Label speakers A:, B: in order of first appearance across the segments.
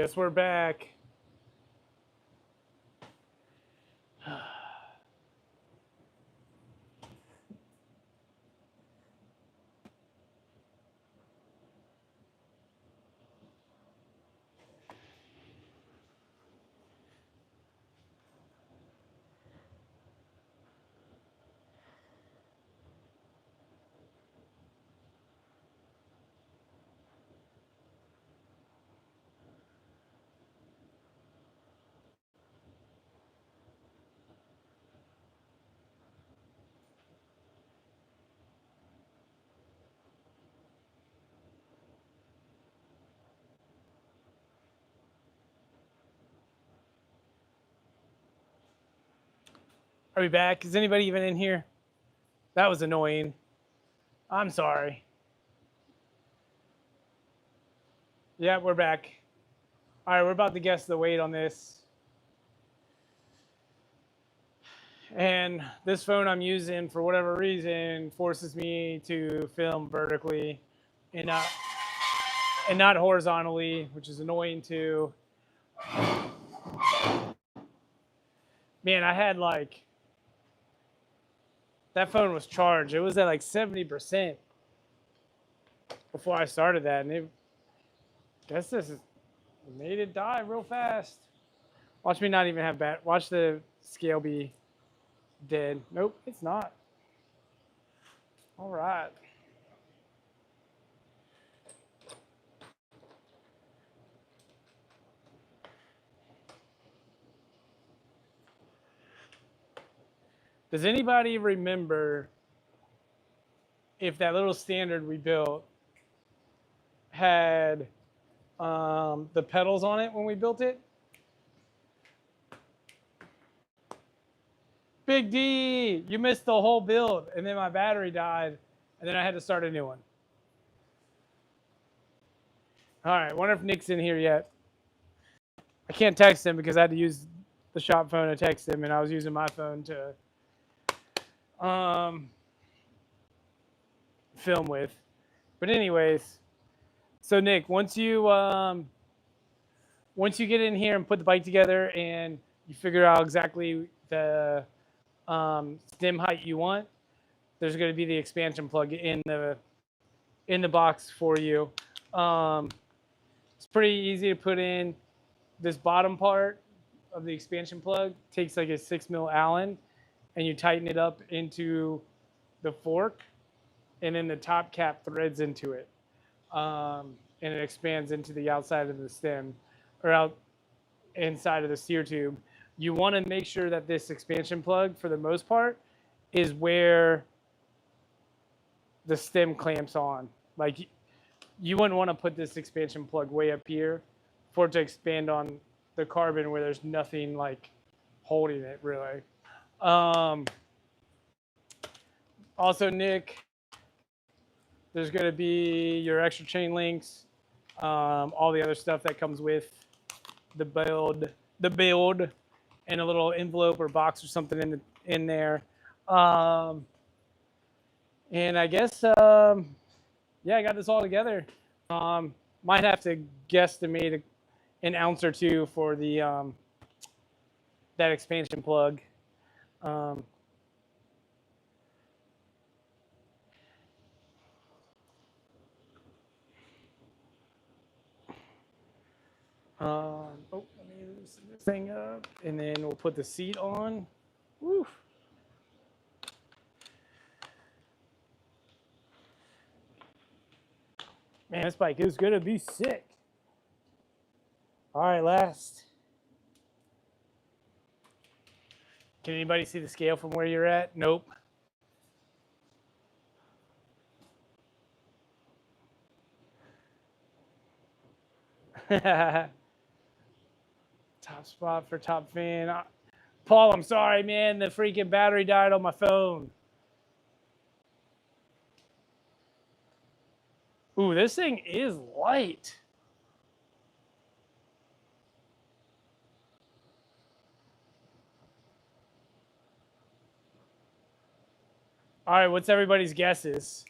A: Guess we're back. Are we back? Is anybody even in here? That was annoying. I'm sorry. Yeah, we're back. All right, we're about to guess the weight on this. And this phone I'm using, for whatever reason, forces me to film vertically and not horizontally, which is annoying too. Man, I had like, that phone was charged. It was at like 70% before I started that, and guess this made it die real fast. Watch me not even have watch the scale be dead. Nope, it's not. All right. Does anybody remember if that little standard we built had the pedals on it when we built it? Big D, you missed the whole build, and then my battery died, and then I had to start a new one. All right, wonder if Nick's in here yet. I can't text him because I had to use the shop phone to text him, and I was using my phone to film with. But anyways, so Nick, once you get in here and put the bike together and you figure out exactly the stem height you want, there's going to be the expansion plug in the box for you. It's pretty easy to put in. This bottom part of the expansion plug takes like a 6mm Allen, and you tighten it up into the fork, and then the top cap threads into it, and it expands into the outside of the stem, or out inside of the steer tube. You want to make sure that this expansion plug, for the most part, is where the stem clamps on. Like, you wouldn't want to put this expansion plug way up here for it to expand on the carbon where there's nothing like holding it really. Also, Nick, there's going to be your extra chain links, all the other stuff that comes with the build, and a little envelope or box or something in there. And I guess, yeah, I got this all together. Might have to guesstimate an ounce or two for the that expansion plug. Oh, let me loosen this thing up, and then we'll put the seat on. Woo. Man, this bike is gonna be sick. All right, last. Can anybody see the scale from where you're at? Nope. Top spot for top fan. Paul, I'm sorry, man. The freaking battery died on my phone. Ooh, this thing is light. All right, what's everybody's guesses?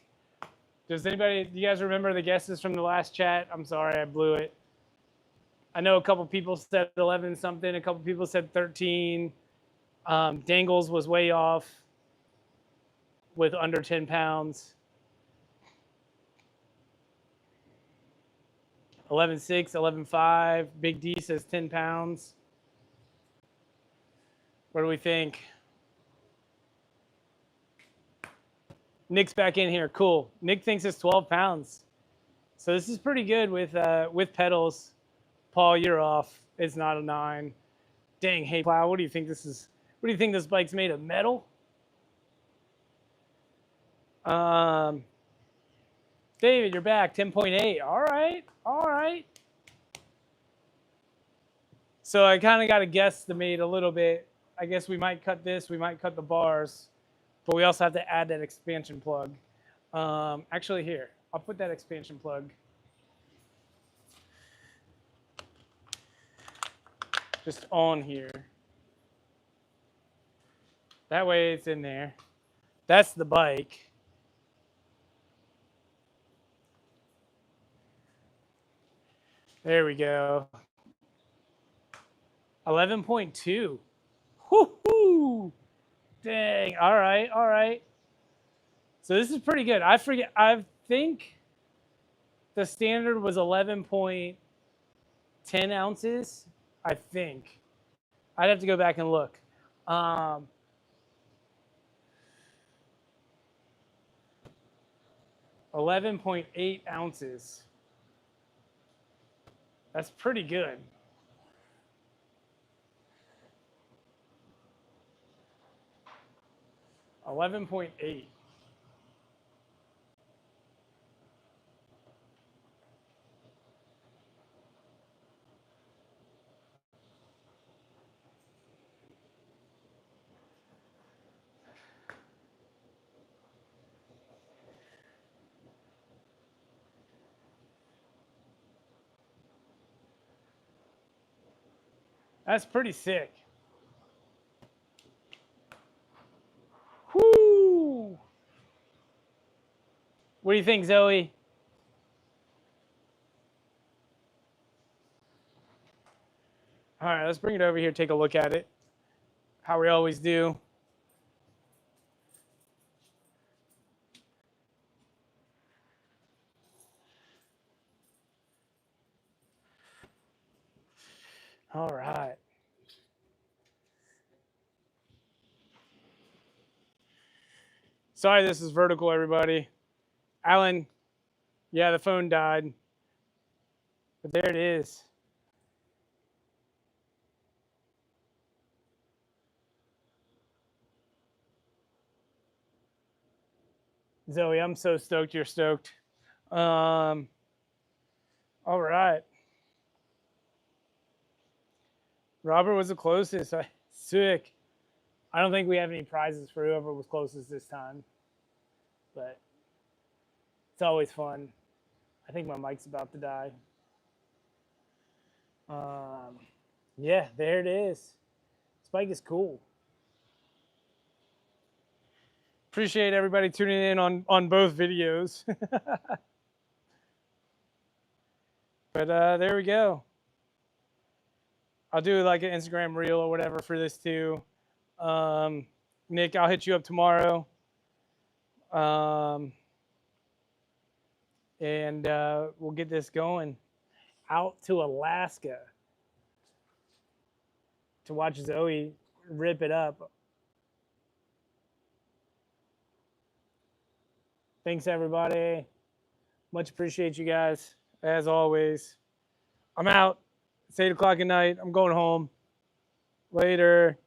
A: Do you guys remember the guesses from the last chat? I'm sorry, I blew it. I know a couple people said 11 something. A couple people said 13. Dangles was way off with under 10 pounds. 11.6, 11.5. Big D says 10 pounds. What do we think? Nick's back in here. Cool. Nick thinks it's 12 pounds. So this is pretty good with pedals. Paul, you're off. It's not a 9. Dang, hey Plow, what do you think this is? What do you think this bike's made of? Metal? David, you're back. 10.8. All right. All right. So I kind of got to guesstimate a little bit. I guess we might cut this. We might cut the bars. But we also have to add that expansion plug. Actually, here. I'll put that expansion plug just on here. That way it's in there. That's the bike. There we go. 11.2. Whoo-hoo! Dang. All right. All right. So this is pretty good. I think the standard was 11.10 ounces. I think. I'd have to go back and look. 11.8 ounces. That's pretty good. $11.8. That's pretty sick. Whoo! What do you think, Zoe? All right, let's bring it over here, take a look at it. How we always do. All right. Sorry, this is vertical, everybody. Alan, yeah, the phone died. But there it is. Zoe, I'm so stoked you're stoked. All right. Robert was the closest. Sick. I don't think we have any prizes for whoever was closest this time. But it's always fun. I think my mic's about to die. Yeah, there it is. This bike is cool. Appreciate everybody tuning in on both videos. But there we go. I'll do like an Instagram reel or whatever for this too. Nick, I'll hit you up tomorrow. And we'll get this going out to Alaska to watch Zoe rip it up. Thanks, everybody. Much appreciate you guys, as always. I'm out. It's 8 o'clock at night. I'm going home. Later.